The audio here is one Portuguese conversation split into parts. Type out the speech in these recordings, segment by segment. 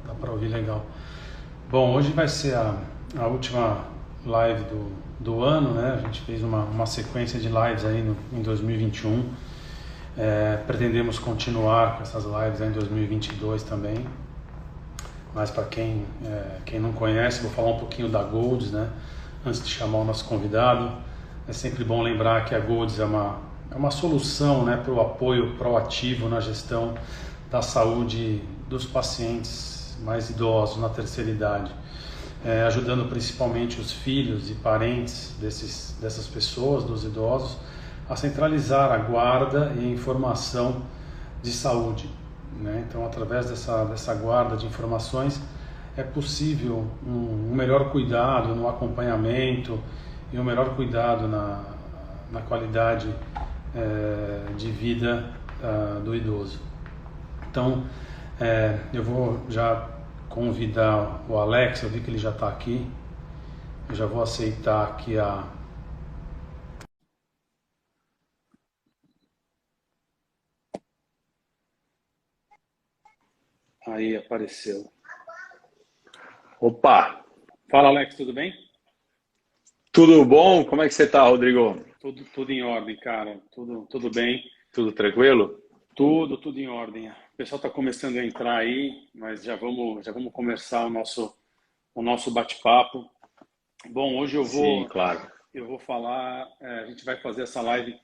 Dá para ouvir legal. Bom, hoje vai ser a última live do ano, né? A gente fez uma sequência de lives aí em 2021. Pretendemos continuar com essas lives aí em 2022 também. Mas para quem não conhece, vou falar um pouquinho da Golds, né? Antes de chamar o nosso convidado. É sempre bom lembrar que a Golds é uma solução, né, para o apoio proativo na gestão da saúde dos pacientes mais idosos na terceira idade, ajudando principalmente os filhos e parentes dessas pessoas, dos idosos, a centralizar a guarda e a informação de saúde, né? Então, através dessa guarda de informações, é possível um melhor cuidado no acompanhamento e um melhor cuidado na qualidade de vida do idoso. Então, eu vou já convidar o Alex, eu vi que ele já está aqui, eu já vou aceitar aqui Aí apareceu. Opa, Fala, Alex, tudo bem? tudo bom? Como é que você tá, Rodrigo? Tudo em ordem, cara, tudo bem. Tudo tranquilo? Tudo em ordem. O pessoal está começando a entrar aí, mas já vamos começar o nosso bate-papo. Bom, hoje eu Sim, vou claro. eu vou falar, a gente vai fazer essa live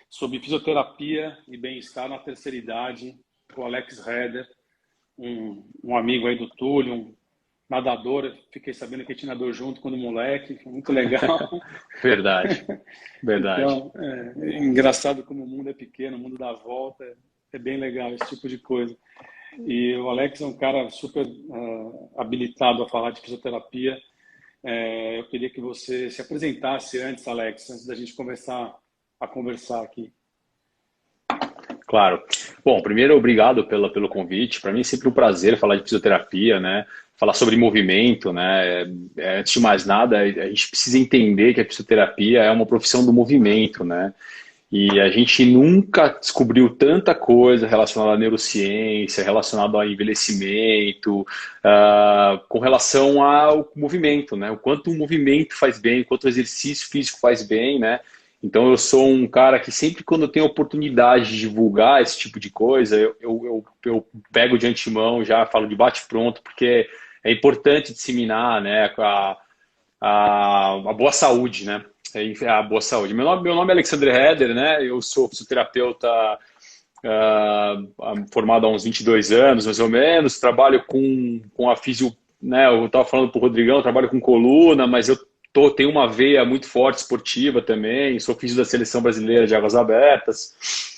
sobre fisioterapia e bem-estar na terceira idade com o Alex Heder, um amigo aí do Túlio, um nadador. Fiquei sabendo que a gente nadou junto quando moleque, foi muito legal. Verdade, verdade. Então, é engraçado como o mundo é pequeno, o mundo dá volta, é bem legal esse tipo de coisa. E o Alex é um cara super habilitado a falar de fisioterapia. Eu queria que você se apresentasse antes, Alex, antes da gente começar a conversar aqui. Claro. Bom, primeiro, obrigado pelo convite. Para mim é sempre um prazer falar de fisioterapia, né? Falar sobre movimento, né? Antes de mais nada, a gente precisa entender que a fisioterapia é uma profissão do movimento, né? E a gente nunca descobriu tanta coisa relacionada à neurociência, relacionada ao envelhecimento, com relação ao movimento, né? O quanto o movimento faz bem, o quanto o exercício físico faz bem, né? Então eu sou um cara que sempre quando eu tenho oportunidade de divulgar esse tipo de coisa, eu pego de antemão, já falo de bate-pronto, porque é importante disseminar, né, a boa saúde, né? A boa saúde. Meu nome é Alexandre Heder, né? Eu sou fisioterapeuta formado há uns 22 anos, mais ou menos. Trabalho com a fisio, né? Eu estava falando para o Rodrigão, eu trabalho com coluna, mas tenho uma veia muito forte esportiva também. Sou fisio da Seleção Brasileira de Águas Abertas.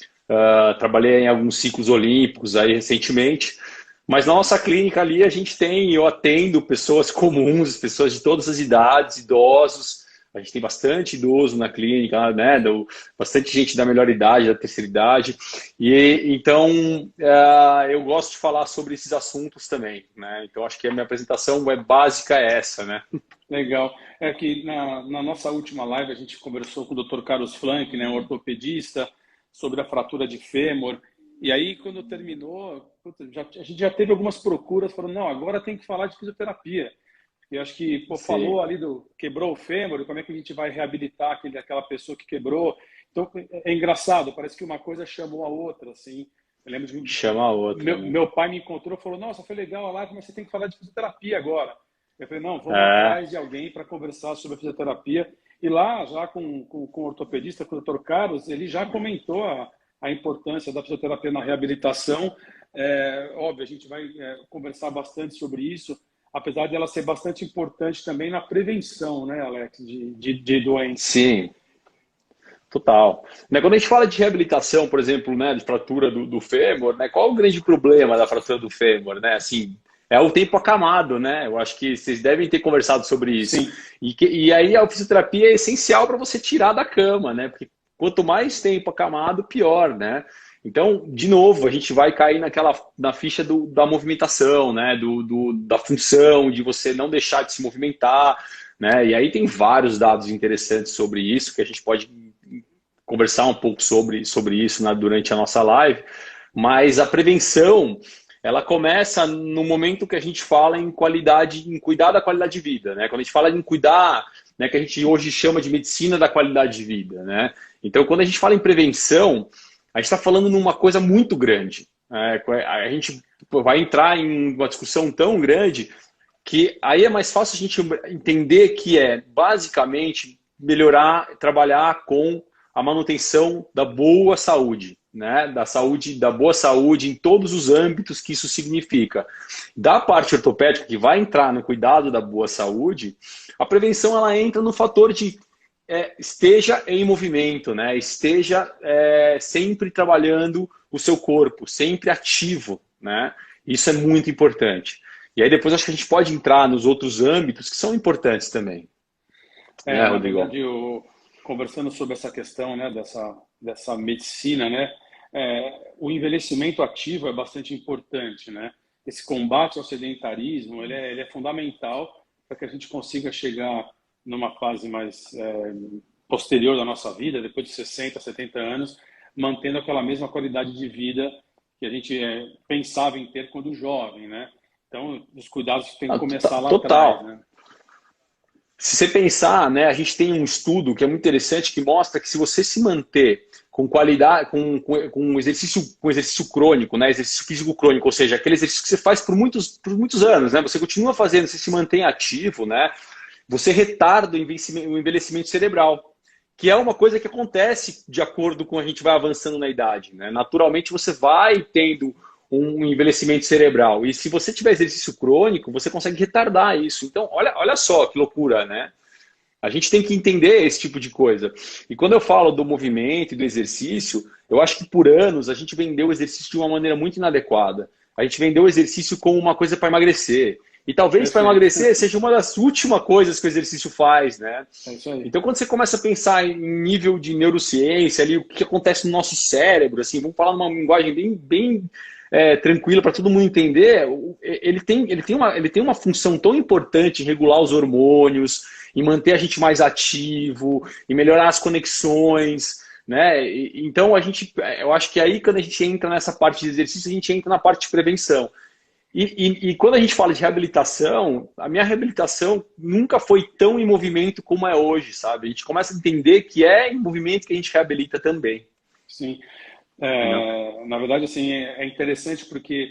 Trabalhei em alguns ciclos olímpicos aí recentemente. Mas na nossa clínica ali eu atendo pessoas comuns, pessoas de todas as idades, idosos. A gente tem bastante idoso na clínica, né? Bastante gente da melhor idade, da terceira idade. E então eu gosto de falar sobre esses assuntos também, né? Então acho que a minha apresentação básica é essa, né? Legal. É que na nossa última live a gente conversou com o Dr. Carlos Flank, né, um ortopedista, sobre a fratura de fêmur. E aí, quando terminou, puta, a gente já teve algumas procuras falando, não, agora tem que falar de fisioterapia. E acho que, pô, Sim, falou ali quebrou o fêmur, como é que a gente vai reabilitar aquela pessoa que quebrou. Então, é engraçado, parece que uma coisa chamou a outra, assim. Eu lembro de chama a outra, meu, né? meu pai me encontrou e falou, nossa, foi legal a live, mas você tem que falar de fisioterapia agora. Eu falei, não, vamos É, atrás de alguém para conversar sobre a fisioterapia. E lá, já com o ortopedista, com o Dr. Carlos, ele já comentou a importância da fisioterapia na reabilitação. Óbvio, a gente vai conversar bastante sobre isso, apesar de ela ser bastante importante também na prevenção, né, Alex, de doenças. sim. Total. Né, quando a gente fala de reabilitação, por exemplo, né, de fratura do fêmur, né, qual o grande problema da fratura do fêmur, né? Assim, é o tempo acamado, né? Eu acho que vocês devem ter conversado sobre isso. Sim, E aí a fisioterapia é essencial para você tirar da cama, né? Porque quanto mais tempo acamado, pior, né? Então, de novo, a gente vai cair na ficha da movimentação, né? Da função, de você não deixar de se movimentar, né? E aí tem vários dados interessantes sobre isso que a gente pode conversar um pouco sobre isso, né, durante a nossa live, mas a prevenção ela começa no momento que a gente fala em qualidade, em cuidar da qualidade de vida, né? Quando a gente fala em cuidar, né, que a gente hoje chama de medicina da qualidade de vida, né? Então, quando a gente fala em prevenção, a gente está falando numa coisa muito grande. A gente vai entrar em uma discussão tão grande que aí é mais fácil a gente entender que é basicamente melhorar, trabalhar com a manutenção da boa saúde, né? Da saúde, da boa saúde em todos os âmbitos que isso significa. Da parte ortopédica, que vai entrar no cuidado da boa saúde, a prevenção ela entra no fator de esteja em movimento, né? Esteja sempre trabalhando o seu corpo, sempre ativo, né? Isso é muito importante. E aí depois acho que a gente pode entrar nos outros âmbitos que são importantes também. Rodrigo? Na verdade, conversando sobre essa questão, né, dessa medicina, né, o envelhecimento ativo é bastante importante, né? Esse combate ao sedentarismo, ele é fundamental para que a gente consiga chegar numa fase mais posterior da nossa vida, depois de 60, 70 anos, mantendo aquela mesma qualidade de vida que a gente pensava em ter quando jovem, né? Então, os cuidados têm que começar lá atrás, né? Se você pensar, né, a gente tem um estudo que é muito interessante que mostra que se você se manter com qualidade, com exercício crônico, né, exercício físico crônico, ou seja, aquele exercício que você faz por muitos anos, né, você continua fazendo, você se mantém ativo, né, você retarda o envelhecimento cerebral, que é uma coisa que acontece de acordo com a gente vai avançando na idade, né? Naturalmente você vai tendo um envelhecimento cerebral. E se você tiver exercício crônico, você consegue retardar isso. Então, olha só que loucura, né? A gente tem que entender esse tipo de coisa. E quando eu falo do movimento e do exercício, eu acho que por anos a gente vendeu o exercício de uma maneira muito inadequada. A gente vendeu o exercício como uma coisa para emagrecer. E talvez para emagrecer seja uma das últimas coisas que o exercício faz, né? É isso aí. Então, quando você começa a pensar em nível de neurociência, ali, o que acontece no nosso cérebro, assim, vamos falar numa linguagem bem tranquila para todo mundo entender, ele tem uma função tão importante em regular os hormônios, em manter a gente mais ativo, em melhorar as conexões, né? Então, eu acho que aí, quando a gente entra nessa parte de exercício, a gente entra na parte de prevenção. E quando a gente fala de reabilitação, a minha reabilitação nunca foi tão em movimento como é hoje, sabe? A gente começa a entender que é em movimento que a gente reabilita também. Sim. Na verdade, assim, é interessante porque,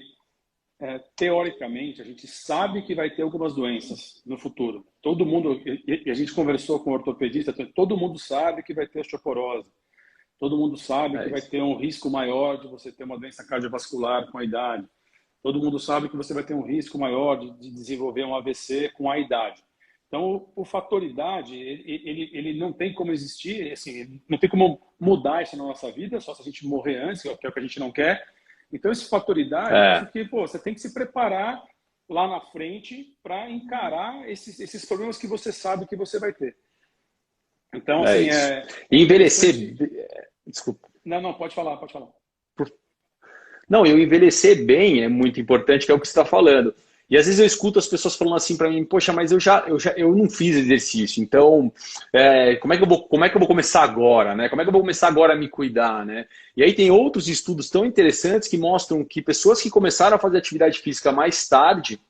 teoricamente, a gente sabe que vai ter algumas doenças no futuro. Todo mundo, e a gente conversou com o ortopedista, todo mundo sabe que vai ter osteoporose. Todo mundo sabe que vai ter um risco maior de você ter uma doença cardiovascular com a idade. Todo mundo sabe que você vai ter um risco maior de desenvolver um AVC com a idade. Então, o fator idade, ele não tem como existir, assim, não tem como mudar isso na nossa vida, só se a gente morrer antes, que é o que a gente não quer. Então, esse fator idade, acho que você tem que se preparar lá na frente para encarar esses problemas que você sabe que você vai ter. Então, assim, envelhecer... Desculpa. Não, pode falar. Não, eu envelhecer bem é muito importante, que é o que você está falando. E às vezes eu escuto as pessoas falando assim para mim, poxa, mas eu não fiz exercício, então como é que eu vou começar agora, né? Como é que eu vou começar agora a me cuidar, né? E aí tem outros estudos tão interessantes que mostram que pessoas que começaram a fazer atividade física mais tarde,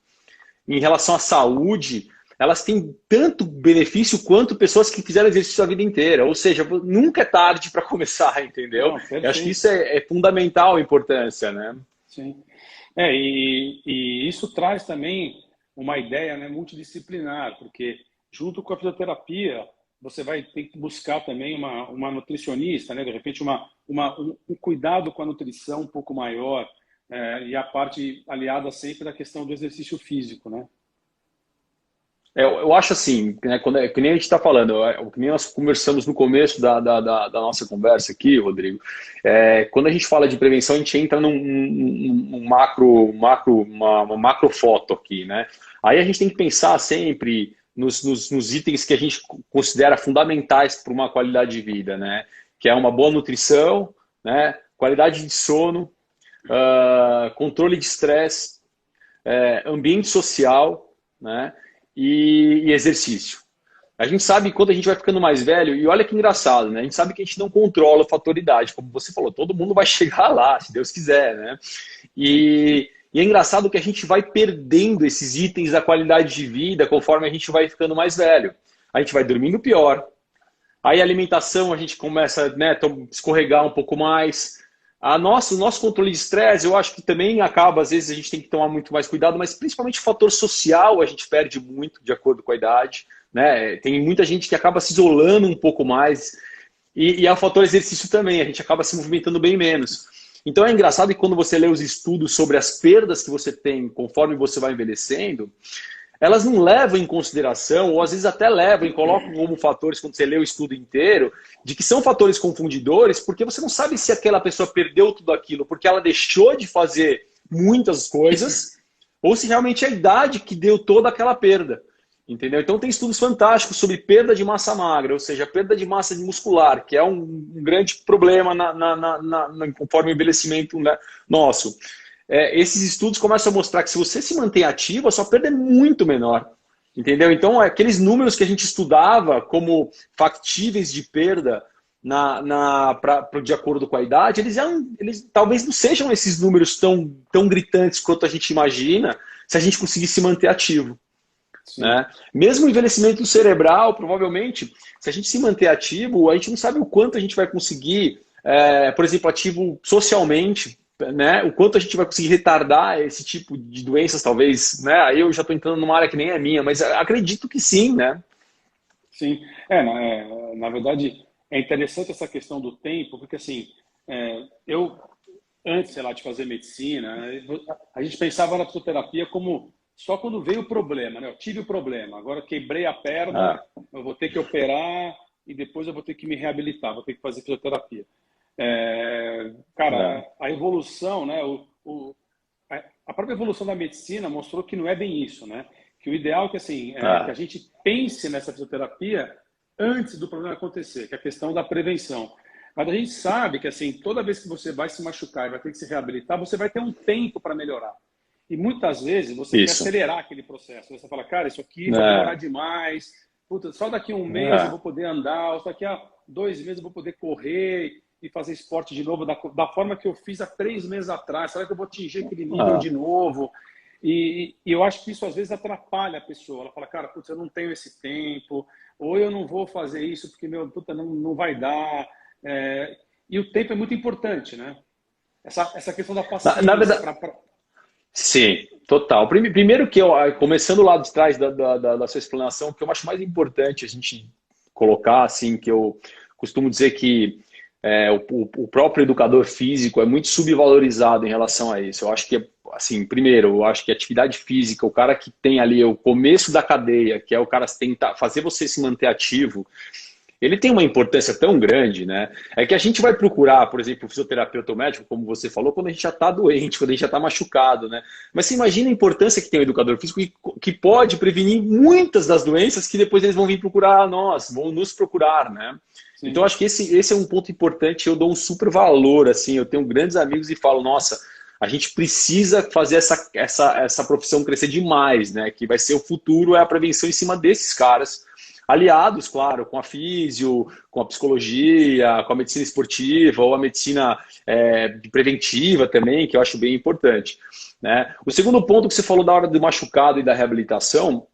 em relação à saúde, elas têm tanto benefício quanto pessoas que fizeram exercício a vida inteira. Ou seja, nunca é tarde para começar, entendeu? Eu acho que isso é fundamental a importância, né? Sim. E isso traz também uma ideia, né, multidisciplinar, porque junto com a fisioterapia, você vai ter que buscar também uma nutricionista, né? De repente um cuidado com a nutrição um pouco maior, e a parte aliada sempre da questão do exercício físico, né? Eu acho assim, né, que nem a gente está falando, que nem nós conversamos no começo da nossa conversa aqui, Rodrigo, quando a gente fala de prevenção, a gente entra uma macrofoto aqui, né? Aí a gente tem que pensar sempre nos itens que a gente considera fundamentais para uma qualidade de vida, né? Que é uma boa nutrição, né? Qualidade de sono, controle de estresse, ambiente social, né? E exercício. A gente sabe que quando a gente vai ficando mais velho, e olha que engraçado, né? A gente sabe que a gente não controla a fator idade, como você falou, todo mundo vai chegar lá, se Deus quiser, né? E E é engraçado que a gente vai perdendo esses itens da qualidade de vida conforme a gente vai ficando mais velho. A gente vai dormindo pior. Aí a alimentação a gente começa, né, a escorregar um pouco mais. O nosso controle de estresse, eu acho que também acaba, às vezes a gente tem que tomar muito mais cuidado, mas principalmente o fator social a gente perde muito de acordo com a idade. Né? Tem muita gente que acaba se isolando um pouco mais. E é o fator exercício também, a gente acaba se movimentando bem menos. Então é engraçado que quando você lê os estudos sobre as perdas que você tem conforme você vai envelhecendo, elas não levam em consideração, ou às vezes até levam e colocam como fatores, quando você lê o estudo inteiro, de que são fatores confundidores, porque você não sabe se aquela pessoa perdeu tudo aquilo porque ela deixou de fazer muitas coisas, ou se realmente é a idade que deu toda aquela perda. Entendeu? Então tem estudos fantásticos sobre perda de massa magra, ou seja, perda de massa muscular, que é um grande problema conforme o envelhecimento, né, nosso. Esses estudos começam a mostrar que se você se mantém ativo, a sua perda é muito menor. Entendeu? Então, aqueles números que a gente estudava como factíveis de perda de acordo com a idade, eles talvez não sejam esses números tão gritantes quanto a gente imagina se a gente conseguir se manter ativo. Né? Mesmo o envelhecimento cerebral, provavelmente, se a gente se manter ativo, a gente não sabe o quanto a gente vai conseguir, por exemplo, ativo socialmente, né? O quanto a gente vai conseguir retardar esse tipo de doenças, talvez. Né? Aí eu já estou entrando numa área que nem é minha, mas acredito que sim, né? Sim, na verdade é interessante essa questão do tempo, porque assim, eu, antes, sei lá, de fazer medicina, a gente pensava na fisioterapia como só quando veio o problema, né? Eu tive o problema, agora eu quebrei a perna, eu vou ter que operar e depois eu vou ter que me reabilitar, vou ter que fazer fisioterapia. A evolução, né? A própria evolução da medicina mostrou que não é bem isso, né? Que o ideal é que, assim, que a gente pense nessa fisioterapia antes do problema acontecer, que é a questão da prevenção. Mas a gente sabe que, assim, toda vez que você vai se machucar e vai ter que se reabilitar, você vai ter um tempo para melhorar. E muitas vezes você quer acelerar aquele processo. Você fala, cara, isso aqui vai demorar demais. Puta, só daqui a um mês eu vou poder andar, ou só daqui a 2 meses eu vou poder correr e fazer esporte de novo da forma que eu fiz há 3 meses atrás. Será que eu vou atingir aquele nível de novo? E eu acho que isso às vezes atrapalha a pessoa. Ela fala, cara, putz, eu não tenho esse tempo, ou eu não vou fazer isso porque não vai dar. E o tempo é muito importante, né? Essa questão da paciência. Na verdade, sim, total. Primeiro que começando lá de trás da sua explanação, o que eu acho mais importante a gente colocar, assim, que eu costumo dizer que o próprio educador físico é muito subvalorizado em relação a isso. Eu acho que, assim, primeiro, eu acho que a atividade física, o cara que tem ali o começo da cadeia, que é o cara tentar fazer você se manter ativo, ele tem uma importância tão grande, né? É que a gente vai procurar, por exemplo, o fisioterapeuta ou médico, como você falou, quando a gente já está doente, quando a gente já está machucado, né? Mas você imagina a importância que tem o educador físico que pode prevenir muitas das doenças que depois eles vão vir procurar nós, vão nos procurar, né? Sim. Então, acho que esse é um ponto importante, eu dou um super valor, assim, eu tenho grandes amigos e falo, nossa, a gente precisa fazer essa profissão crescer demais, né? Que vai ser o futuro, é a prevenção em cima desses caras, aliados, claro, com a físio, com a psicologia, com a medicina esportiva ou a medicina preventiva também, que eu acho bem importante. Né? O segundo ponto que você falou da hora do machucado e da reabilitação,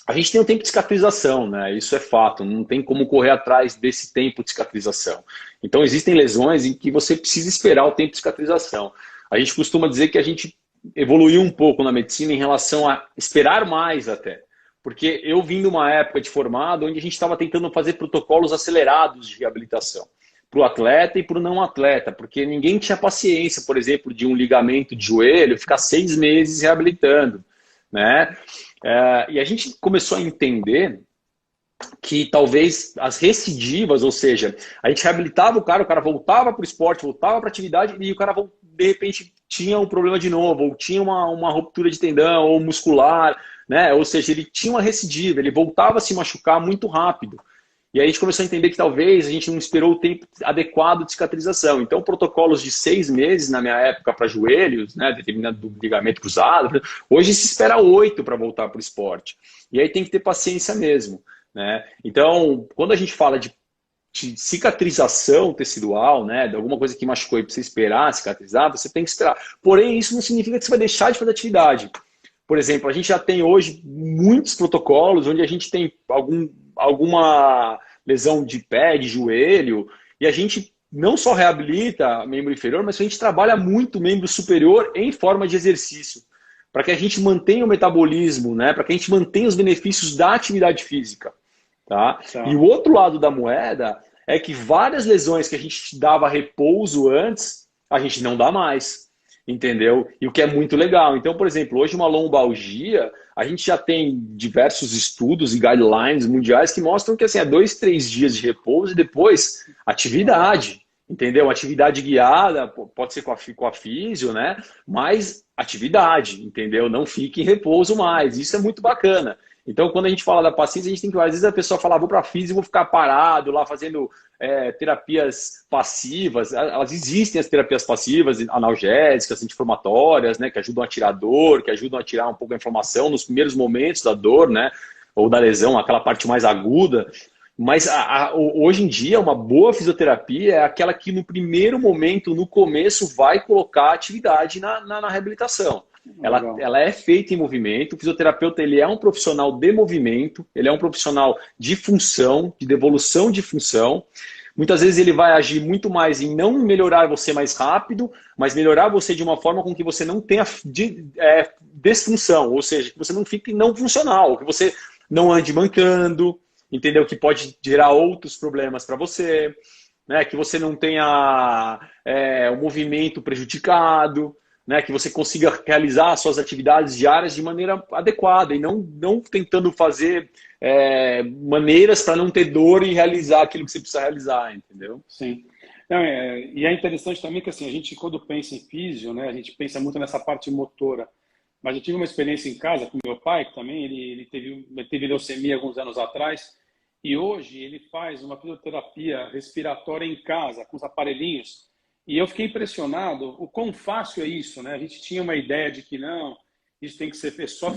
a gente tem um tempo de cicatrização, né? Isso é fato, não tem como correr atrás desse tempo de cicatrização. Então existem lesões em que você precisa esperar o tempo de cicatrização. A gente costuma dizer que a gente evoluiu um pouco na medicina em relação a esperar mais até. Porque eu vim de uma época de formado onde a gente estava tentando fazer protocolos acelerados de reabilitação para o atleta e para o não atleta, porque ninguém tinha paciência, por exemplo, de um ligamento de joelho ficar 6 meses reabilitando, né? E a gente começou a entender que talvez as recidivas, ou seja, a gente reabilitava o cara voltava para o esporte, voltava para a atividade e o cara de repente tinha um problema de novo, ou tinha uma ruptura de tendão ou muscular, né? Ou seja, ele tinha uma recidiva, ele voltava a se machucar muito rápido. E aí a gente começou a entender que talvez a gente não esperou o tempo adequado de cicatrização. Então, protocolos de 6 meses, na minha época, para joelhos, né, determinado do ligamento cruzado, hoje se espera 8 para voltar para o esporte. E aí tem que ter paciência mesmo. Né? Então, quando a gente fala de de cicatrização tecidual, né, de alguma coisa que machucou e precisa esperar cicatrizar, você tem que esperar. Porém, isso não significa que você vai deixar de fazer atividade. Por exemplo, a gente já tem hoje muitos protocolos onde a gente tem alguma lesão de pé, de joelho, e a gente não só reabilita membro inferior, mas a gente trabalha muito o membro superior em forma de exercício, para que a gente mantenha o metabolismo, né, para que a gente mantenha os benefícios da atividade física. Tá? E o outro lado da moeda é que várias lesões que a gente dava repouso antes, a gente não dá mais, entendeu? E o que é muito legal. Então, por exemplo, hoje uma lombalgia, a gente já tem diversos estudos e guidelines mundiais que mostram que assim, é 2, 3 dias de repouso e depois atividade, entendeu? Atividade guiada, pode ser com a físio, né? Mas atividade, entendeu? Não fique em repouso mais. Isso é muito bacana. Então, quando a gente fala da paciência, a gente tem que, às vezes a pessoa fala, vou para a física e vou ficar parado lá fazendo terapias passivas. Elas existem, as terapias passivas, analgésicas, anti-inflamatórias, né, que ajudam a tirar dor, que ajudam a tirar um pouco a inflamação nos primeiros momentos da dor, né, ou da lesão, aquela parte mais aguda. Mas hoje em dia, uma boa fisioterapia é aquela que no primeiro momento, no começo, vai colocar atividade na reabilitação. Ela é feita em movimento. O fisioterapeuta ele é um profissional de movimento, ele é um profissional de função, de devolução de função. Muitas vezes ele vai agir muito mais em não melhorar você mais rápido, mas melhorar você de uma forma com que você não tenha desfunção, ou seja, que você não fique não funcional, que você não ande mancando, entendeu? Que pode gerar outros problemas para você, né? Que você não tenha o movimento prejudicado, né, que você consiga realizar as suas atividades diárias de maneira adequada e não tentando fazer maneiras para não ter dor e realizar aquilo que você precisa realizar, entendeu? Sim. Não, e é interessante também que assim, a gente, quando pensa em físio, né, a gente pensa muito nessa parte motora. Mas eu tive uma experiência em casa com meu pai, que também ele teve leucemia alguns anos atrás, e hoje ele faz uma fisioterapia respiratória em casa, com os aparelhinhos. E eu fiquei impressionado o quão fácil é isso, né? A gente tinha uma ideia de que não, isso tem que ser só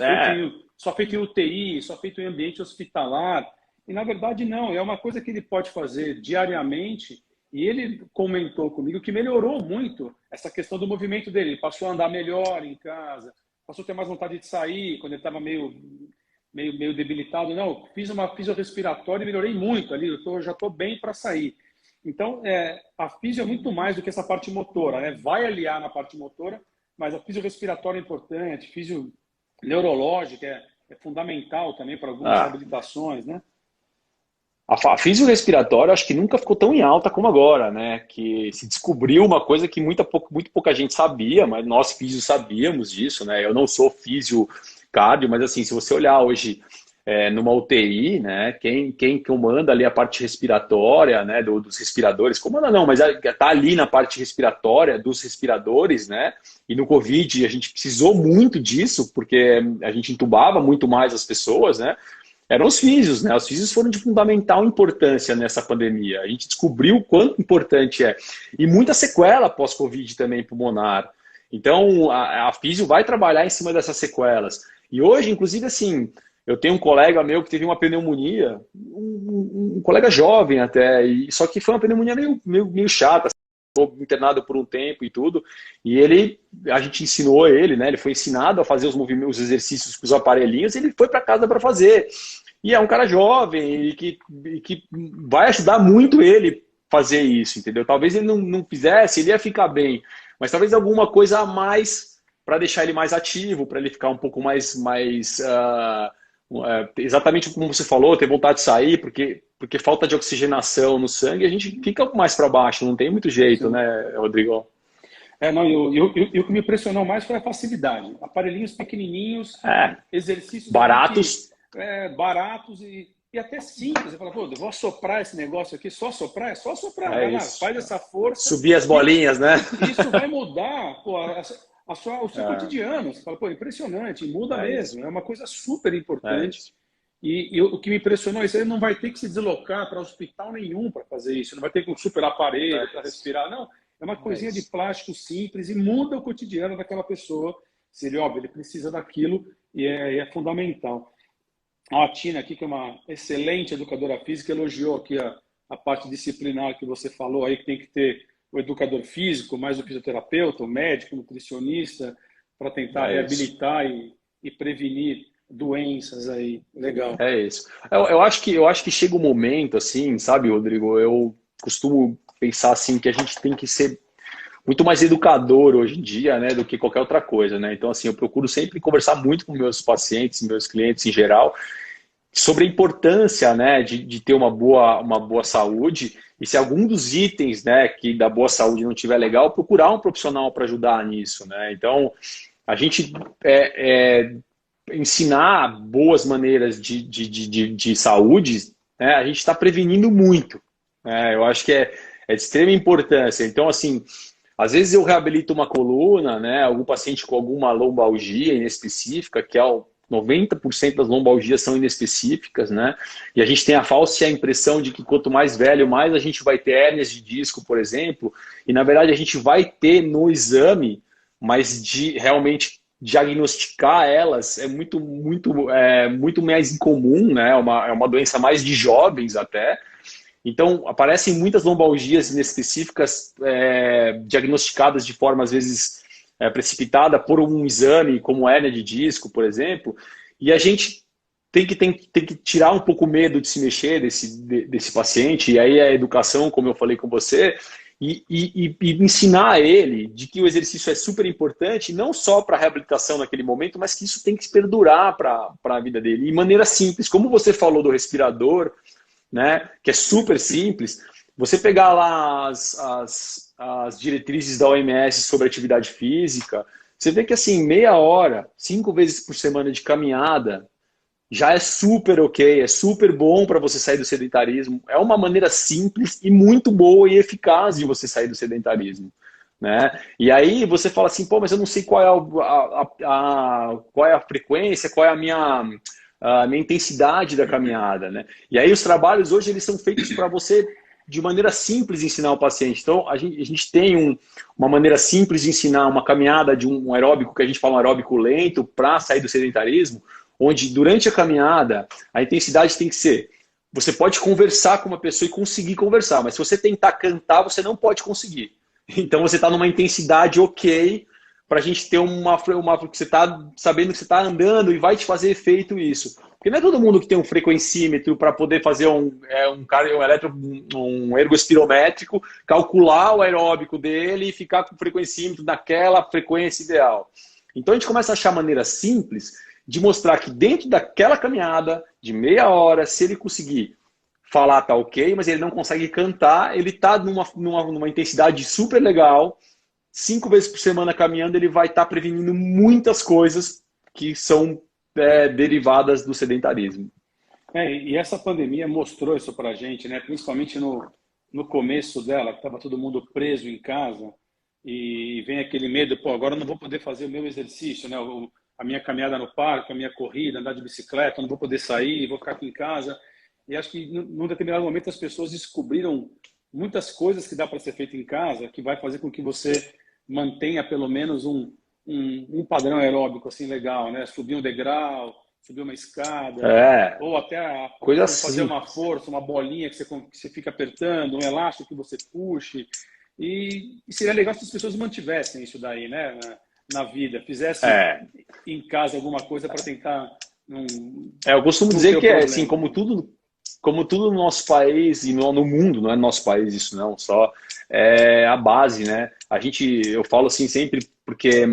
feito em UTI, só feito em ambiente hospitalar. E na verdade não, é uma coisa que ele pode fazer diariamente. E ele comentou comigo que melhorou muito essa questão do movimento dele. Ele passou a andar melhor em casa, passou a ter mais vontade de sair quando ele estava meio debilitado. Não, fiz uma fisiorrespiratória e melhorei muito ali, já estou bem para sair. Então, a físio é muito mais do que essa parte motora, né? Vai aliar na parte motora, mas a fisiorrespiratória é importante, físio neurológica é fundamental também para algumas reabilitações, né? A fisiorrespiratória acho que nunca ficou tão em alta como agora, né? Que se descobriu uma coisa que muito pouca gente sabia, mas nós físios sabíamos disso, né? Eu não sou físio cardio, mas assim, se você olhar hoje numa UTI, né? Quem comanda ali a parte respiratória, né? Dos respiradores, comanda não, mas está ali na parte respiratória dos respiradores, né? E no Covid a gente precisou muito disso, porque a gente entubava muito mais as pessoas, né? Eram os físios, né? Os físios foram de fundamental importância nessa pandemia. A gente descobriu o quanto importante é. E muita sequela pós-Covid também pulmonar. Então, a físio vai trabalhar em cima dessas sequelas. E hoje, inclusive, assim, eu tenho um colega meu que teve uma pneumonia, um colega jovem até, só que foi uma pneumonia meio chata, ficou internado por um tempo e tudo, e a gente ensinou ele, né? Ele foi ensinado a fazer os exercícios com os aparelhinhos, e ele foi para casa para fazer. E é um cara jovem e que vai ajudar muito ele fazer isso, entendeu? Talvez ele não fizesse, ele ia ficar bem, mas talvez alguma coisa a mais para deixar ele mais ativo, para ele ficar um pouco mais exatamente como você falou, ter vontade de sair, porque falta de oxigenação no sangue, a gente fica mais para baixo, não tem muito jeito, né, Rodrigo? E o que me impressionou mais foi a facilidade. Aparelhinhos pequenininhos, exercícios baratos. Baratos e até simples. Você fala, pô, eu vou assoprar esse negócio aqui, só assoprar? É só assoprar, vai lá, faz essa força. Subir as bolinhas, né? Isso vai mudar, pô, o seu cotidiano. Você fala, pô, impressionante, muda mesmo. É uma coisa super importante. E o que me impressionou é que ele não vai ter que se deslocar para hospital nenhum para fazer isso. Não vai ter que um super aparelho para respirar. Não, é uma coisinha de plástico simples e muda o cotidiano daquela pessoa. Se ele precisa daquilo e é fundamental. A Tina aqui, que é uma excelente educadora física, elogiou aqui a a parte disciplinar que você falou aí, que tem que ter o educador físico, mais o fisioterapeuta, o médico, o nutricionista, para tentar reabilitar e prevenir doenças aí. Legal. É isso. Eu acho que chega um momento, assim, sabe, Rodrigo? Eu costumo pensar assim que a gente tem que ser muito mais educador hoje em dia, né, do que qualquer outra coisa, né? Então, assim, eu procuro sempre conversar muito com meus pacientes, meus clientes em geral, sobre a importância, né, de ter uma boa saúde. E se algum dos itens, né, que da boa saúde não tiver legal, procurar um profissional para ajudar nisso, né? Então, a gente ensinar boas maneiras de saúde, né, a gente está prevenindo muito, né? Eu acho que é de extrema importância. Então, assim, às vezes eu reabilito uma coluna, né, algum paciente com alguma lombalgia inespecífica, que é 90% das lombalgias são inespecíficas, né? E a gente tem a falsa impressão de que quanto mais velho, mais a gente vai ter hérnias de disco, por exemplo, e na verdade a gente vai ter no exame, mas de realmente diagnosticar elas é muito mais incomum, né? É uma doença mais de jovens até. Então, aparecem muitas lombalgias inespecíficas diagnosticadas de forma, às vezes, precipitada por um exame, como hérnia de disco, por exemplo, e a gente tem que tirar um pouco o medo de se mexer desse paciente, e aí a educação, como eu falei com você, e ensinar a ele de que o exercício é super importante, não só para a reabilitação naquele momento, mas que isso tem que perdurar para a vida dele, de maneira simples. Como você falou do respirador, né, que é super simples, você pegar lá as diretrizes da OMS sobre atividade física, você vê que assim, meia hora, 5 vezes por semana de caminhada, já é super ok, é super bom para você sair do sedentarismo. É uma maneira simples e muito boa e eficaz de você sair do sedentarismo, né? E aí você fala assim, pô, mas eu não sei qual é qual é a frequência, qual é a minha intensidade da caminhada, né? E aí os trabalhos hoje eles são feitos para você de maneira simples ensinar o paciente. Então a gente tem uma maneira simples de ensinar uma caminhada de um aeróbico, que a gente fala um aeróbico lento, para sair do sedentarismo, onde durante a caminhada a intensidade tem que ser, você pode conversar com uma pessoa e conseguir conversar, mas se você tentar cantar, você não pode conseguir. Então você está numa intensidade ok, para a gente ter que você está sabendo que você está andando e vai te fazer efeito isso. Porque não é todo mundo que tem um frequencímetro para poder fazer um ergospirométrico, calcular o aeróbico dele e ficar com o frequencímetro daquela frequência ideal. Então a gente começa a achar maneiras simples de mostrar que dentro daquela caminhada de meia hora, se ele conseguir falar, tá ok, mas ele não consegue cantar, ele está numa intensidade super legal, 5 vezes por semana caminhando, ele vai estar prevenindo muitas coisas que são derivadas do sedentarismo. E essa pandemia mostrou isso pra gente, né? Principalmente no começo dela, que estava todo mundo preso em casa e vem aquele medo, pô, agora eu não vou poder fazer o meu exercício, né? A minha caminhada no parque, a minha corrida, andar de bicicleta, eu não vou poder sair, vou ficar aqui em casa. E acho que num determinado momento as pessoas descobriram muitas coisas que dá para ser feito em casa, que vai fazer com que você mantenha pelo menos um padrão aeróbico assim legal, né? Subir um degrau, subir uma escada, ou até fazer uma força, uma bolinha que você fica apertando, um elástico que você puxe. E seria legal se as pessoas mantivessem isso daí, né? Na vida, fizessem em casa alguma coisa para tentar. Eu costumo dizer que assim, como tudo no nosso país e no mundo, não é no nosso país isso não, só é a base, né? Eu falo assim sempre porque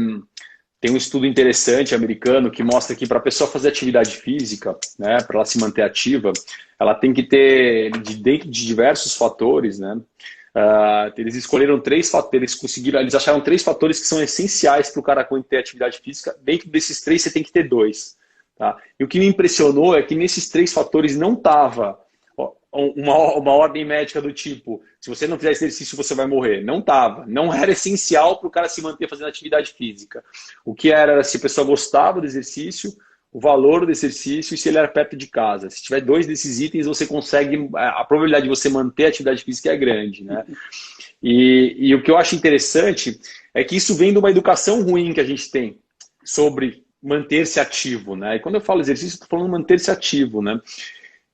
tem um estudo interessante americano que mostra que para a pessoa fazer atividade física, né, para ela se manter ativa, ela tem que ter, dentro de diversos fatores, né? Eles escolheram 3 fatores, eles acharam 3 fatores que são essenciais para o cara ter atividade física. Dentro desses 3, você tem que ter 2. Tá? E o que me impressionou é que nesses 3 fatores não estava uma ordem médica do tipo, se você não fizer exercício, você vai morrer. Não estava. Não era essencial para o cara se manter fazendo atividade física. O que era se a pessoa gostava do exercício, o valor do exercício e se ele era perto de casa. Se tiver 2 desses itens, você consegue, a probabilidade de você manter a atividade física é grande, né? E o que eu acho interessante é que isso vem de uma educação ruim que a gente tem sobre manter-se ativo, né? E quando eu falo exercício, eu estou falando manter-se ativo, né?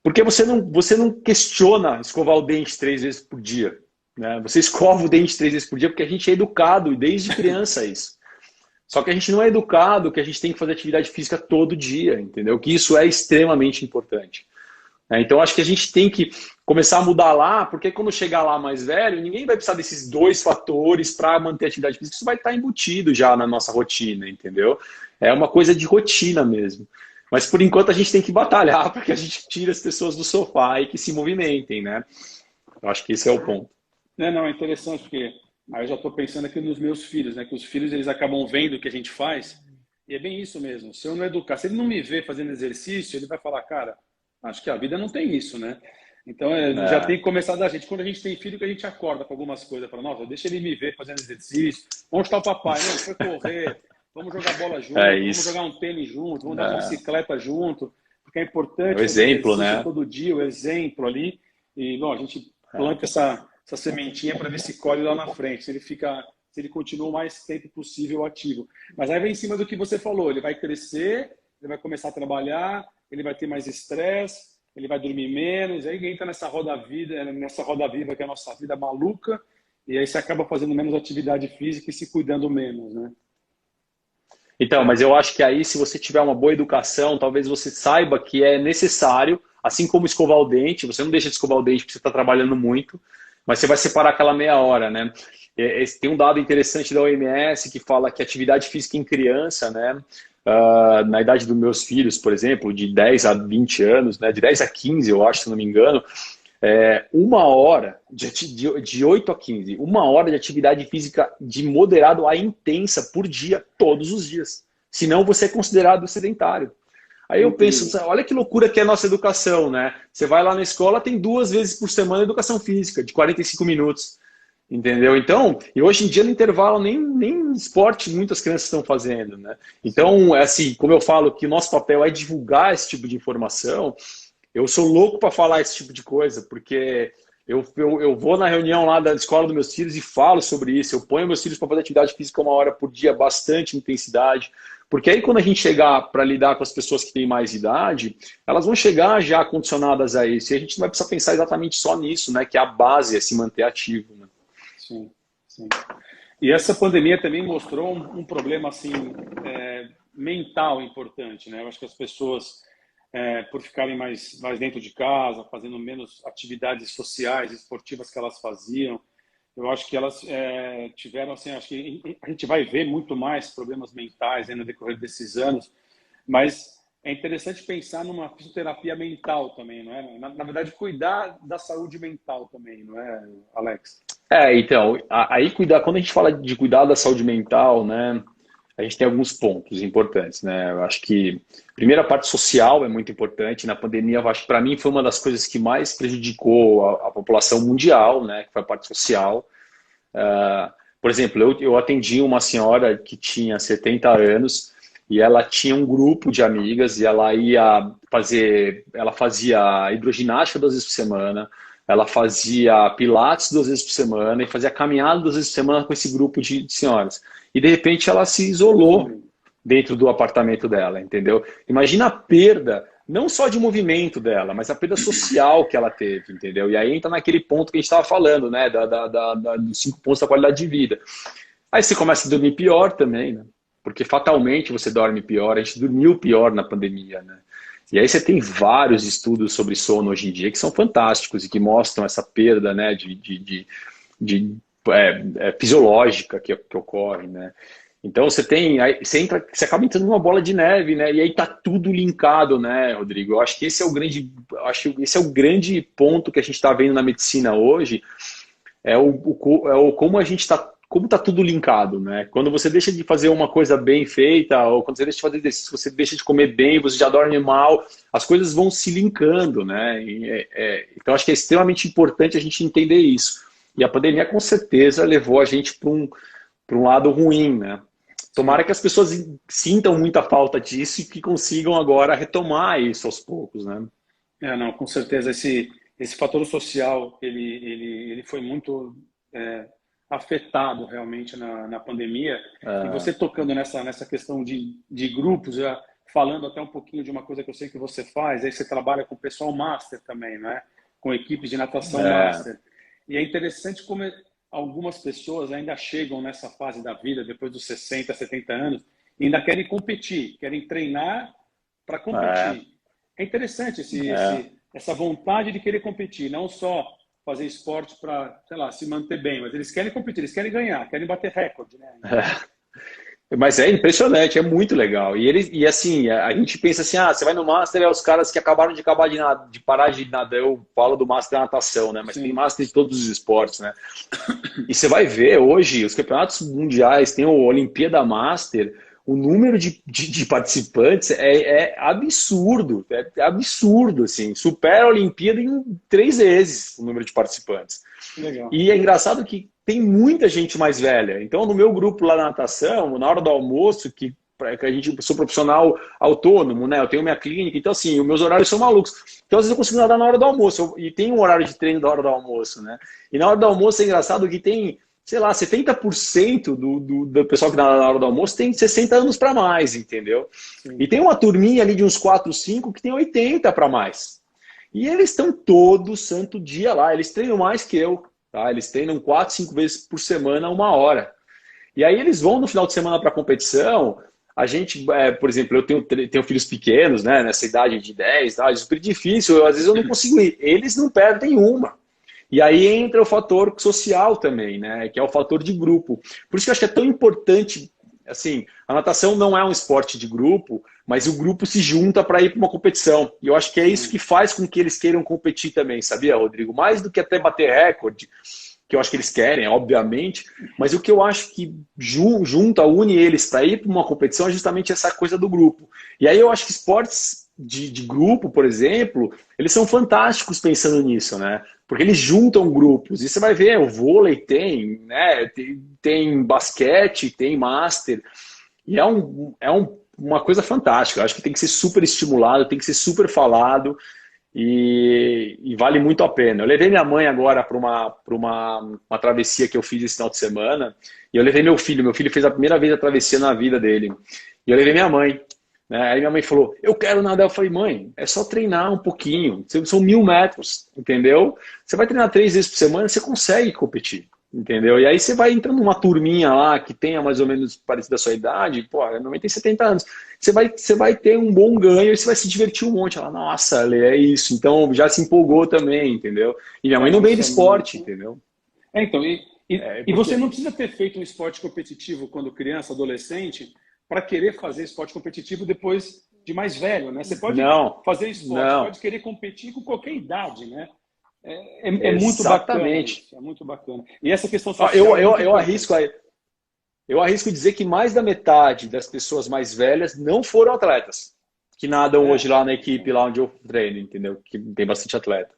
Porque você não questiona escovar o dente 3 vezes por dia, né? Você escova o dente 3 vezes por dia porque a gente é educado, e desde criança é isso. Só que a gente não é educado que a gente tem que fazer atividade física todo dia, entendeu? Que isso é extremamente importante. Então, acho que a gente tem que começar a mudar lá, porque quando chegar lá mais velho, ninguém vai precisar desses dois fatores para manter a atividade física. Isso vai estar embutido já na nossa rotina, entendeu? É uma coisa de rotina mesmo. Mas, por enquanto, a gente tem que batalhar para que a gente tire as pessoas do sofá e que se movimentem, né? Eu acho que esse é o ponto. Não, é interessante, porque aí eu já estou pensando aqui nos meus filhos, né? Que os filhos eles acabam vendo o que a gente faz, e é bem isso mesmo. Se eu não educar, se ele não me vê fazendo exercício, ele vai falar, cara, acho que a vida não tem isso, né? Então já tem que começar da gente. Quando a gente tem filho, que a gente acorda com algumas coisas, para nossa, deixa ele me ver fazendo exercício, vamos estar o papai, não, foi correr, vamos jogar bola junto, vamos jogar um tênis junto, vamos dar uma bicicleta junto, porque é importante o exemplo, fazer exercício né? todo dia, o exemplo ali, e bom, a gente planta essa sementinha para ver se colhe lá na frente, se ele continua o mais tempo possível ativo. Mas aí vem em cima do que você falou, ele vai crescer, ele vai começar a trabalhar, ele vai ter mais estresse, ele vai dormir menos, aí entra nessa roda viva que é a nossa vida maluca, e aí você acaba fazendo menos atividade física e se cuidando menos, né? Então, mas eu acho que aí, se você tiver uma boa educação, talvez você saiba que é necessário, assim como escovar o dente, você não deixa de escovar o dente porque você está trabalhando muito, mas você vai separar aquela meia hora, né? Tem um dado interessante da OMS que fala que atividade física em criança, né? Na idade dos meus filhos, por exemplo, de 10 a 20 anos, né? De 10 a 15, eu acho, se não me engano, 1 hora, de 8 a 15, 1 hora de atividade física de moderado a intensa por dia, todos os dias. Senão você é considerado sedentário. Aí eu penso, olha que loucura que é a nossa educação, né? Você vai lá na escola, tem 2 vezes por semana educação física, de 45 minutos. Entendeu? Então, e hoje em dia no intervalo nem esporte muitas crianças estão fazendo, né? Então, assim, como eu falo que o nosso papel é divulgar esse tipo de informação, eu sou louco para falar esse tipo de coisa, porque eu vou na reunião lá da escola dos meus filhos e falo sobre isso. Eu ponho meus filhos para fazer atividade física 1 hora por dia, bastante intensidade. Porque aí quando a gente chegar para lidar com as pessoas que têm mais idade, elas vão chegar já condicionadas a isso. E a gente não vai precisar pensar exatamente só nisso, né? Que a base é se manter ativo, né? Sim, sim. E essa pandemia também mostrou um problema assim, mental importante, né? Eu acho que as pessoas, por ficarem mais dentro de casa, fazendo menos atividades sociais, esportivas que elas faziam, eu acho que elas tiveram, assim, acho que a gente vai ver muito mais problemas mentais, né, no decorrer desses anos, mas é interessante pensar numa fisioterapia mental também, não é? Na verdade, cuidar da saúde mental também, não é, Alex? Então, aí quando a gente fala de cuidar da saúde mental, né, a gente tem alguns pontos importantes, né? Eu acho que primeiro a parte social é muito importante. Na pandemia, eu acho que para mim foi uma das coisas que mais prejudicou a população mundial, né, que foi a parte social. Por exemplo, eu atendi uma senhora que tinha 70 anos e ela tinha um grupo de amigas e ela fazia hidroginástica 2 vezes por semana, ela fazia pilates 2 vezes por semana e fazia caminhada 2 vezes por semana com esse grupo de senhoras. E de repente ela se isolou dentro do apartamento dela, entendeu? Imagina a perda, não só de movimento dela, mas a perda social que ela teve, entendeu? E aí entra naquele ponto que a gente estava falando, né? Dos 5 pontos da qualidade de vida. Aí você começa a dormir pior também, né? Porque fatalmente você dorme pior, a gente dormiu pior na pandemia, né? E aí você tem vários estudos sobre sono hoje em dia que são fantásticos e que mostram essa perda, né, fisiológica que ocorre, né? Então você acaba entrando numa bola de neve, né? E aí tá tudo linkado, né, Rodrigo? Eu acho que esse é o grande ponto que a gente está vendo na medicina hoje, como a gente está, como está tudo linkado, né? Quando você deixa de fazer uma coisa bem feita, ou quando você deixa de fazer exercício, você deixa de comer bem, você já dorme mal, as coisas vão se linkando, né? Então acho que é extremamente importante a gente entender isso. E a pandemia com certeza levou a gente para um lado ruim, né? Tomara que as pessoas sintam muita falta disso e que consigam agora retomar isso aos poucos, né? Não, com certeza esse fator social ele foi muito afetado realmente na pandemia. E você tocando nessa questão de grupos, falando até um pouquinho de uma coisa que eu sei que você faz, aí você trabalha com o pessoal master também, né? Com equipes de natação master. E é interessante como algumas pessoas ainda chegam nessa fase da vida, depois dos 60, 70 anos, e ainda querem competir, querem treinar para competir. É interessante essa vontade de querer competir, não só fazer esporte para, sei lá, se manter bem, mas eles querem competir, eles querem ganhar, querem bater recorde, né? Mas é impressionante, é muito legal. E assim, a gente pensa assim, você vai no Master, é os caras que acabaram de parar de nadar. Eu falo do Master da natação, né? Mas Sim. Tem Master de todos os esportes, né? E você vai ver hoje, os campeonatos mundiais, tem o Olimpíada Master, o número de participantes é absurdo, é absurdo, assim. Supera a Olimpíada em 3 vezes o número de participantes. Legal. E é engraçado que tem muita gente mais velha. Então, no meu grupo lá na natação, na hora do almoço, que eu sou profissional autônomo, né? Eu tenho minha clínica, então assim, os meus horários são malucos. Então, às vezes eu consigo nadar na hora do almoço, e tem um horário de treino da hora do almoço, né? E na hora do almoço é engraçado que tem, sei lá, 70% do pessoal que nada na hora do almoço tem 60 anos para mais, entendeu? Sim. E tem uma turminha ali de uns 4, 5 que tem 80 para mais. E eles estão todo santo dia lá, eles treinam mais que eu. Tá? Eles treinam 4, 5 vezes por semana, 1 hora. E aí eles vão no final de semana para a competição. A gente, por exemplo, eu tenho filhos pequenos, né, nessa idade de 10, tá? É super difícil, às vezes eu não consigo ir. Eles não perdem uma. E aí entra o fator social também, né, que é o fator de grupo. Por isso que eu acho que é tão importante, assim, a natação não é um esporte de grupo, mas o grupo se junta para ir para uma competição. E eu acho que é isso que faz com que eles queiram competir também, sabia, Rodrigo? Mais do que até bater recorde, que eu acho que eles querem, obviamente, mas o que eu acho que une eles para ir para uma competição é justamente essa coisa do grupo. E aí eu acho que esportes de grupo, por exemplo, eles são fantásticos pensando nisso, né? Porque eles juntam grupos. E você vai ver, o vôlei tem, né? Tem basquete, tem master. E uma coisa fantástica. Eu acho que tem que ser super estimulado, tem que ser super falado e vale muito a pena. Eu levei minha mãe agora para uma travessia que eu fiz esse final de semana e eu levei meu filho. Meu filho fez a primeira vez a travessia na vida dele. E eu levei minha mãe. Né? Aí minha mãe falou, eu quero nadar. Eu falei, mãe, é só treinar um pouquinho. São 1000 metros, entendeu? Você vai treinar 3 vezes por semana, você consegue competir. Entendeu? E aí você vai entrando numa turminha lá que tenha mais ou menos parecido da sua idade, pô, normalmente tem 70 anos. Você vai ter um bom ganho e você vai se divertir um monte. Ela, nossa, Lê, é isso. Então já se empolgou também, entendeu? E minha mãe não veio de esporte, entendeu? Então, e você não precisa ter feito um esporte competitivo quando criança, adolescente, para querer fazer esporte competitivo depois de mais velho, né? Você pode fazer esporte, pode querer competir com qualquer idade, né? É muito bacana isso, é muito bacana. E essa questão social... Eu arrisco dizer que mais da metade das pessoas mais velhas não foram atletas, que nadam hoje lá na equipe, lá onde eu treino, entendeu? Que tem bastante atleta.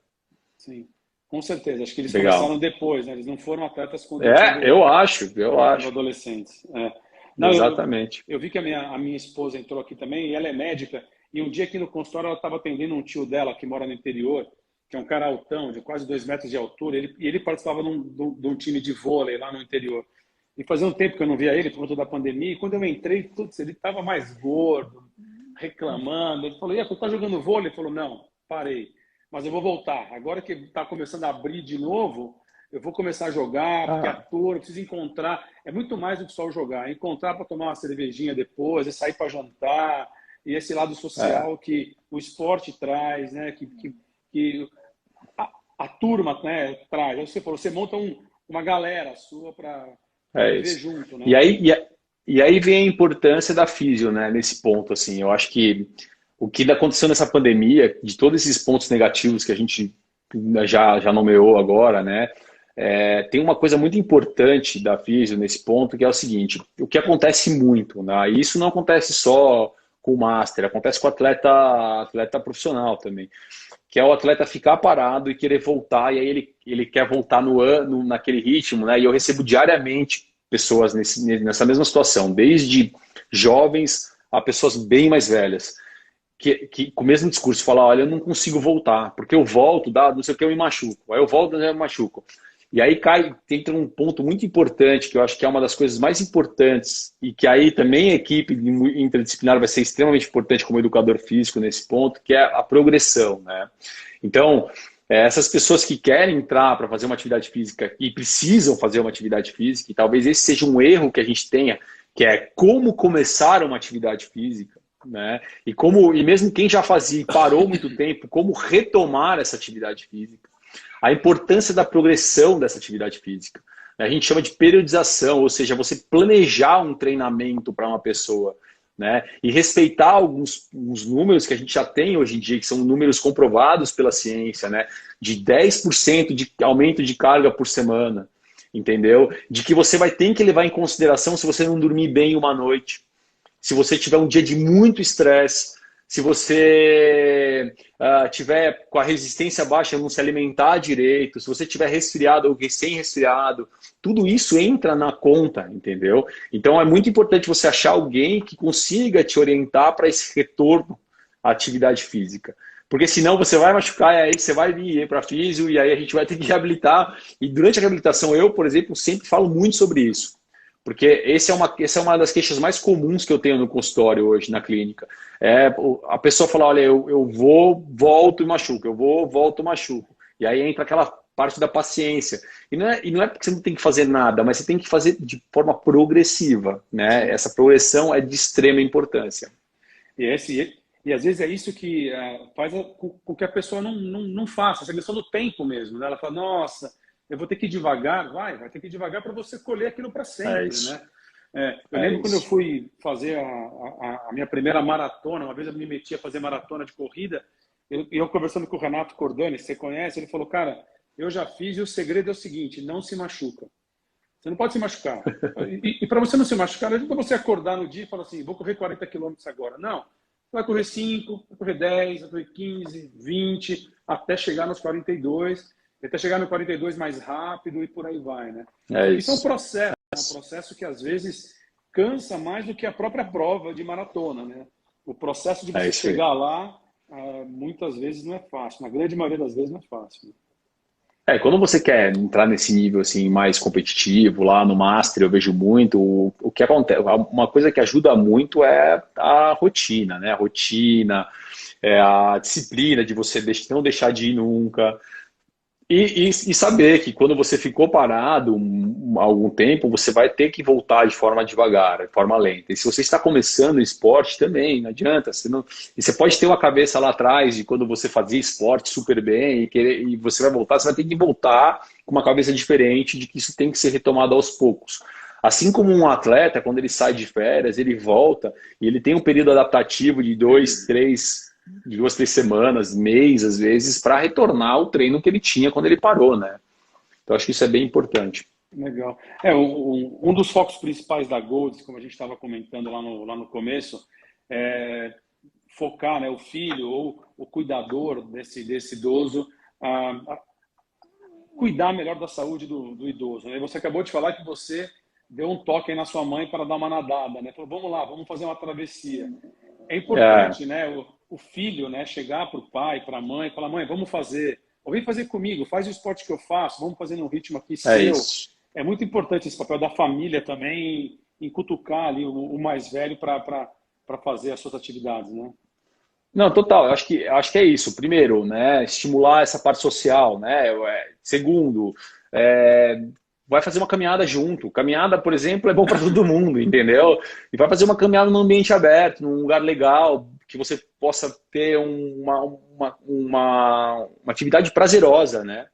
Sim, com certeza. Acho que eles começaram depois, né? Eles não foram atletas quando eu acho. Adolescentes. Não, exatamente. Eu vi que a minha esposa entrou aqui também, e ela é médica, e um dia aqui no consultório ela estava atendendo um tio dela que mora no interior, que é um cara altão, de quase 2 metros de altura, e ele participava de um time de vôlei lá no interior. E fazia um tempo que eu não via ele, por conta da pandemia, e quando eu entrei, putz, ele estava mais gordo, reclamando. Ele falou, você está jogando vôlei? Ele falou, não, parei, mas eu vou voltar. Agora que está começando a abrir de novo, eu vou começar a jogar, porque a turma, eu preciso encontrar. É muito mais do que só jogar, encontrar para tomar uma cervejinha depois, é sair para jantar, e esse lado social que o esporte traz, né? Que a turma, né, traz. Você falou, você monta uma galera sua para viver junto, né? E aí vem a importância da físio, né, nesse ponto, assim. Eu acho que o que aconteceu nessa pandemia, de todos esses pontos negativos que a gente já nomeou agora, né, tem uma coisa muito importante da físio nesse ponto, que é o seguinte, o que acontece muito, né, e isso não acontece só com o master, acontece com o atleta profissional também, que é o atleta ficar parado e querer voltar, e aí ele quer voltar naquele ritmo, né? E eu recebo diariamente pessoas nessa mesma situação, desde jovens a pessoas bem mais velhas, que com o mesmo discurso falam, olha, eu não consigo voltar, porque eu volto, não sei o que, eu me machuco, aí eu volto, eu me machuco. E aí entra um ponto muito importante, que eu acho que é uma das coisas mais importantes, e que aí também a equipe interdisciplinar vai ser extremamente importante como educador físico nesse ponto, que é a progressão, né? Então, essas pessoas que querem entrar para fazer uma atividade física e precisam fazer uma atividade física, e talvez esse seja um erro que a gente tenha, que é como começar uma atividade física, né? E mesmo quem já fazia e parou muito tempo, como retomar essa atividade física. A importância da progressão dessa atividade física. A gente chama de periodização, ou seja, você planejar um treinamento para uma pessoa, né? E respeitar alguns números que a gente já tem hoje em dia, que são números comprovados pela ciência, né? De 10% de aumento de carga por semana, entendeu? De que você vai ter que levar em consideração se você não dormir bem uma noite, se você tiver um dia de muito estresse, se você tiver com a resistência baixa, não se alimentar direito, se você tiver resfriado ou recém-resfriado, tudo isso entra na conta, entendeu? Então é muito importante você achar alguém que consiga te orientar para esse retorno à atividade física. Porque senão você vai machucar, e aí você vai vir para físio, e aí a gente vai ter que reabilitar. E durante a reabilitação, eu, por exemplo, sempre falo muito sobre isso. Porque essa é uma das queixas mais comuns que eu tenho no consultório hoje, na clínica. A pessoa fala, olha, eu vou, volto e machuco, eu vou, volto e machuco. E aí entra aquela parte da paciência. E não é porque você não tem que fazer nada, mas você tem que fazer de forma progressiva, né? Essa progressão é de extrema importância. E às vezes é isso que faz com que a pessoa não faça, essa questão do tempo mesmo, né? Ela fala, nossa, eu vou ter que ir devagar, vai ter que ir devagar para você colher aquilo para sempre, né? Eu lembro quando eu fui fazer a minha primeira maratona, uma vez eu me meti a fazer maratona de corrida, eu conversando com o Renato Cordani, você conhece, ele falou, cara, eu já fiz e o segredo é o seguinte, não se machuca. Você não pode se machucar. E para você não se machucar, não adianta você acordar no dia e falar assim, vou correr 40 quilômetros agora. Não, vai correr 5, vai correr 10, vai correr 15, 20, até chegar nos 42, até chegar no 42 mais rápido e por aí vai, né? Isso é um processo que às vezes cansa mais do que a própria prova de maratona, né? O processo de você chegar lá, muitas vezes não é fácil, na grande maioria das vezes não é fácil. Né? Quando você quer entrar nesse nível assim, mais competitivo, lá no Master, eu vejo muito, o que acontece, uma coisa que ajuda muito é a rotina, né? A rotina, a disciplina de você não deixar de ir nunca. E saber que quando você ficou parado algum tempo, você vai ter que voltar de forma devagar, de forma lenta. E se você está começando o esporte também, não adianta. E você pode ter uma cabeça lá atrás de quando você fazia esporte super bem e você vai voltar, você vai ter que voltar com uma cabeça diferente de que isso tem que ser retomado aos poucos. Assim como um atleta, quando ele sai de férias, ele volta e ele tem um período adaptativo de 2, 3 semanas, mês, às vezes, para retornar ao treino que ele tinha quando ele parou, né? Então, acho que isso é bem importante. Legal. Um dos focos principais da Golds, como a gente estava comentando lá no começo, é focar, né, o filho ou o cuidador desse idoso a cuidar melhor da saúde do idoso. Né? Você acabou de falar que você deu um toque aí na sua mãe para dar uma nadada, né? Falou, vamos lá, vamos fazer uma travessia. É importante, né? O filho, né, chegar para o pai, para a mãe, e falar, mãe, vamos fazer, ou vem fazer comigo, faz o esporte que eu faço, vamos fazer num ritmo aqui seu. Isso. É muito importante esse papel da família também, em cutucar ali o mais velho para fazer as suas atividades, né? Não, total, eu acho que é isso. Primeiro, né, estimular essa parte social, né? Segundo, vai fazer uma caminhada junto. Caminhada, por exemplo, é bom para todo mundo, entendeu? E vai fazer uma caminhada num ambiente aberto, num lugar legal, que você possa ter uma atividade prazerosa, né?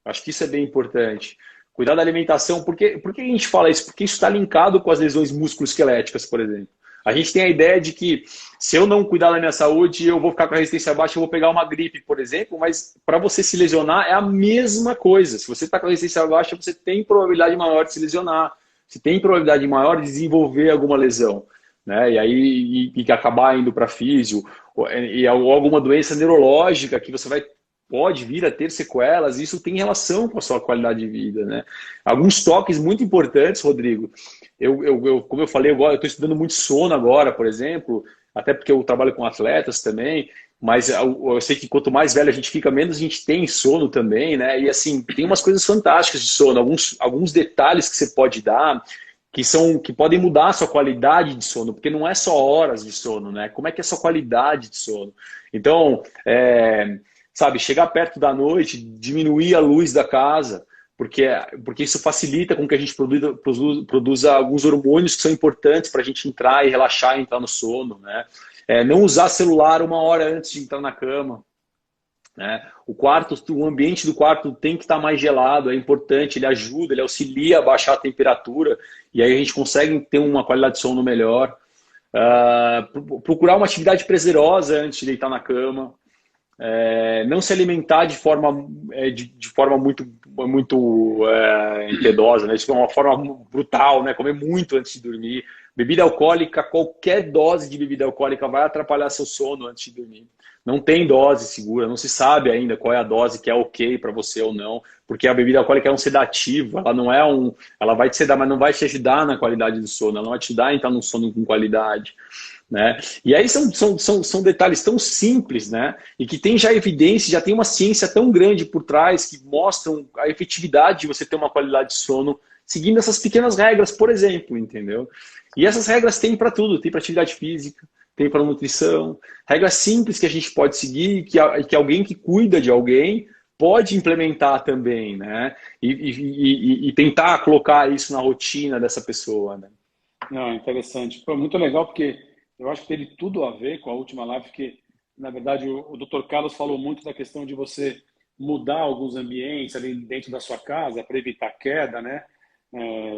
Acho que isso é bem importante. Cuidar da alimentação. Por que a gente fala isso? Porque isso está linkado com as lesões musculoesqueléticas, por exemplo. A gente tem a ideia de que se eu não cuidar da minha saúde, eu vou ficar com a resistência baixa, eu vou pegar uma gripe, por exemplo, mas para você se lesionar é a mesma coisa. Se você está com a resistência baixa, você tem probabilidade maior de se lesionar. Você tem probabilidade maior de desenvolver alguma lesão, né? E aí acabar indo para físio, ou alguma doença neurológica que você pode vir a ter sequelas, isso tem relação com a sua qualidade de vida, né? Alguns toques muito importantes, Rodrigo. Como eu falei, eu estou estudando muito sono agora, por exemplo, até porque eu trabalho com atletas também. mas eu sei que quanto mais velho a gente fica, menos a gente tem sono também, né? E assim, tem umas coisas fantásticas de sono, alguns detalhes que você pode dar que podem mudar a sua qualidade de sono, porque não é só horas de sono, né? Como é que é a sua qualidade de sono? Então, sabe, chegar perto da noite, diminuir a luz da casa, porque isso facilita com que a gente produza alguns hormônios que são importantes para a gente entrar e relaxar e entrar no sono, né? Não usar celular 1 hora antes de entrar na cama, né? O ambiente do quarto tem que estar mais gelado, é importante, ele ajuda, ele auxilia a baixar a temperatura e aí a gente consegue ter uma qualidade de sono melhor. Procurar uma atividade prazerosa antes de deitar na cama. Não se alimentar de forma muito impiedosa, né? Isso é uma forma brutal, né? Comer muito antes de dormir. Bebida alcoólica, qualquer dose de bebida alcoólica vai atrapalhar seu sono antes de dormir. Não tem dose segura, não se sabe ainda qual é a dose que é ok para você ou não, porque a bebida alcoólica é um sedativo, ela não é ela vai te sedar, mas não vai te ajudar na qualidade do sono, ela não vai te dar a entrar num sono com qualidade, né? E aí são detalhes tão simples, né? E que tem já evidência, já tem uma ciência tão grande por trás que mostram a efetividade de você ter uma qualidade de sono seguindo essas pequenas regras, por exemplo, entendeu? E essas regras tem para tudo, tem para atividade física, tem para nutrição, regras simples que a gente pode seguir, que alguém que cuida de alguém pode implementar também, né? E tentar colocar isso na rotina dessa pessoa, né? Não, interessante. Foi muito legal porque eu acho que teve tudo a ver com a última live, porque, na verdade, o Dr. Carlos falou muito da questão de você mudar alguns ambientes ali dentro da sua casa para evitar queda, né?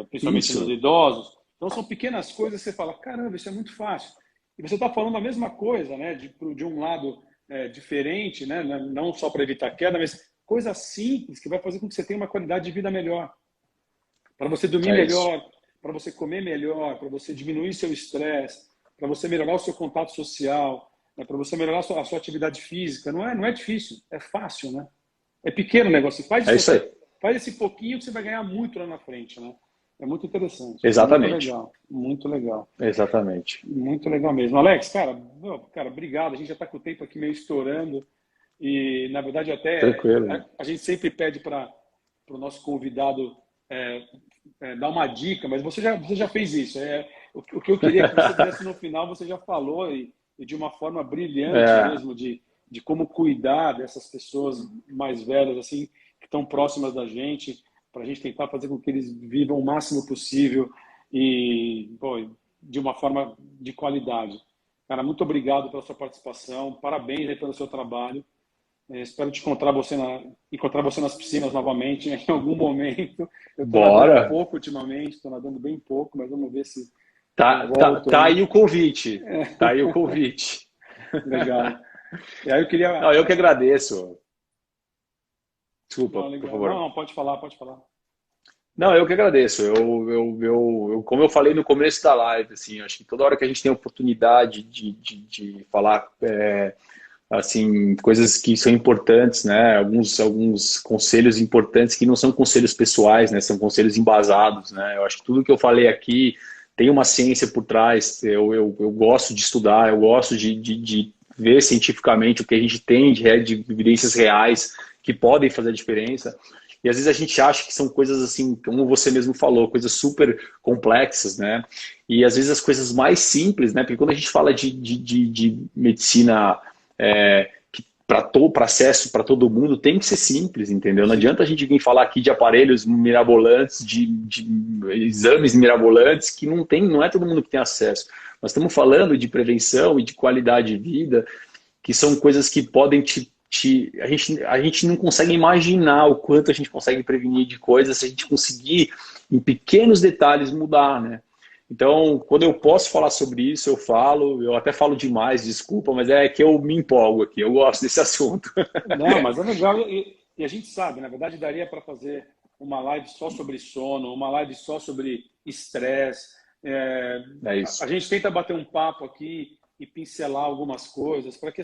Principalmente nos idosos. Então, são pequenas coisas que você fala, caramba, isso é muito fácil. E você está falando a mesma coisa, né? De um lado diferente, né? Não só para evitar queda, mas coisas simples que vai fazer com que você tenha uma qualidade de vida melhor. Para você dormir melhor, para você comer melhor, para você diminuir seu estresse, para você melhorar o seu contato social, né? Para você melhorar a sua atividade física. Não é difícil, é fácil, né? É pequeno o negócio. Faz esse pouquinho que você vai ganhar muito lá na frente, né? É muito interessante. Exatamente. Muito legal. Exatamente. Muito legal mesmo. Alex, cara, obrigado. A gente já está com o tempo aqui meio estourando e, na verdade, até a gente sempre pede para o nosso convidado dar uma dica, mas você já fez isso. O que eu queria que você desse no final, você já falou e de uma forma brilhante mesmo de como cuidar dessas pessoas mais velhas, assim, que estão próximas da gente, para a gente tentar fazer com que eles vivam o máximo possível e de uma forma de qualidade. Cara, muito obrigado pela sua participação, parabéns aí pelo seu trabalho. Espero te encontrar você nas piscinas novamente, né, em algum momento. Eu estou nadando pouco ultimamente, estou nadando bem pouco, mas vamos ver se... Tá aí o convite. Tá aí o convite. Legal. E aí eu queria... Não, eu que agradeço. Desculpa, por favor. Não, pode falar. Não, eu que agradeço. Como eu falei no começo da live, assim, acho que toda hora que a gente tem a oportunidade de falar assim, coisas que são importantes, né? Alguns conselhos importantes que não são conselhos pessoais, né? São conselhos embasados, né? Eu acho que tudo que eu falei aqui tem uma ciência por trás. Eu gosto de estudar, eu gosto de ver cientificamente o que a gente tem de evidências reais que podem fazer a diferença. E às vezes a gente acha que são coisas assim, como você mesmo falou, coisas super complexas, né? E às vezes as coisas mais simples, né? Porque quando a gente fala de medicina para acesso para todo mundo, tem que ser simples, entendeu? Não adianta a gente vir falar aqui de aparelhos mirabolantes, de exames mirabolantes, que não é todo mundo que tem acesso. Nós estamos falando de prevenção e de qualidade de vida, que são coisas que podem a gente não consegue imaginar o quanto a gente consegue prevenir de coisas se a gente conseguir, em pequenos detalhes, mudar, né? Então, quando eu posso falar sobre isso, eu até falo demais, desculpa, mas é que eu me empolgo aqui, eu gosto desse assunto. Não, mas é legal, e a gente sabe, na verdade daria para fazer uma live só sobre sono, uma live só sobre estresse. É isso. A gente tenta bater um papo aqui e pincelar algumas coisas, para que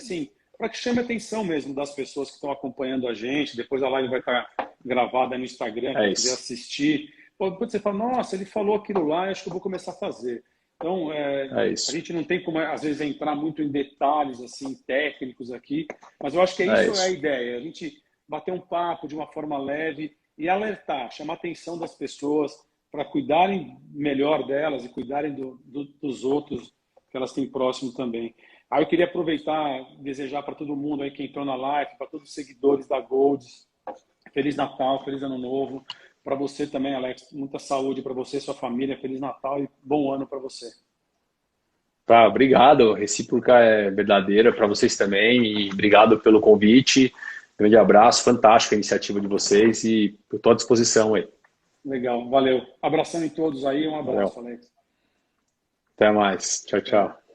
chame a atenção mesmo das pessoas que estão acompanhando a gente. Depois a live vai estar gravada no Instagram, quem quiser assistir. Quando você fala, nossa, ele falou aquilo lá, acho que eu vou começar a fazer. Então, É a isso. gente não tem como, às vezes, entrar muito em detalhes assim técnicos aqui, mas eu acho que É isso é a isso. ideia, a gente bater um papo de uma forma leve e alertar, chamar a atenção das pessoas para cuidarem melhor delas e cuidarem dos outros que elas têm próximo também. Aí eu queria aproveitar, desejar para todo mundo aí que entrou na live, para todos os seguidores da Golds, Feliz Natal, Feliz Ano Novo. Para você também, Alex, muita saúde para você e sua família. Feliz Natal e bom ano para você. Tá, obrigado. Recíproca é verdadeira para vocês também e obrigado pelo convite. Grande abraço, fantástica a iniciativa de vocês e eu estou à disposição aí. Legal, valeu. Abração em todos aí, um Valeu. abraço, Alex. Até mais. Tchau, Tchau. tchau.